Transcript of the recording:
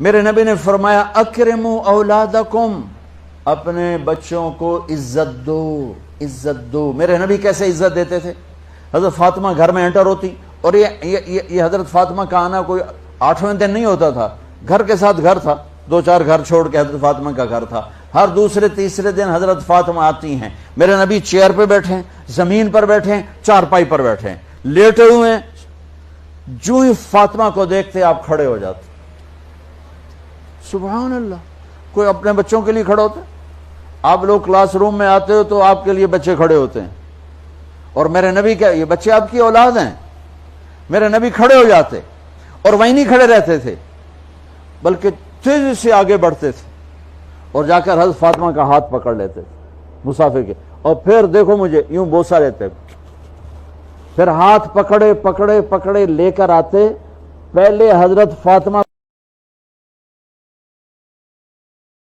میرے نبی نے فرمایا اکرموا اولادکم، اپنے بچوں کو عزت دو، عزت دو۔ میرے نبی کیسے عزت دیتے تھے؟ حضرت فاطمہ گھر میں انٹر ہوتی، اور یہ حضرت فاطمہ کا آنا کوئی 8ویں دن نہیں ہوتا تھا، گھر کے ساتھ گھر تھا، 2-4 گھر چھوڑ کے حضرت فاطمہ کا گھر تھا۔ ہر دوسرے تیسرے دن حضرت فاطمہ آتی ہیں، میرے نبی چیئر پہ بیٹھے ہیں، زمین پر بیٹھے ہیں، چارپائی پر بیٹھے ہیں، لیٹے ہوئے ہیں، جو ہی فاطمہ کو دیکھتے آپ کھڑے ہو جاتے۔ سبحان اللہ، کوئی اپنے بچوں کے لیے کھڑے ہوتے ہیں؟ آپ لوگ کلاس روم میں آتے ہو تو آپ کے لیے بچے کھڑے ہوتے ہیں، اور میرے نبی کیا، یہ بچے آپ کی اولاد ہیں، میرے نبی کھڑے ہو جاتے، اور وہیں نہیں کھڑے رہتے تھے بلکہ تیزی سے آگے بڑھتے تھے، اور جا کر حضرت فاطمہ کا ہاتھ پکڑ لیتے تھے مسافر کے، اور پھر دیکھو مجھے یوں بوسہ لیتے، پھر ہاتھ پکڑے پکڑے پکڑے لے کر آتے، پہلے حضرت فاطمہ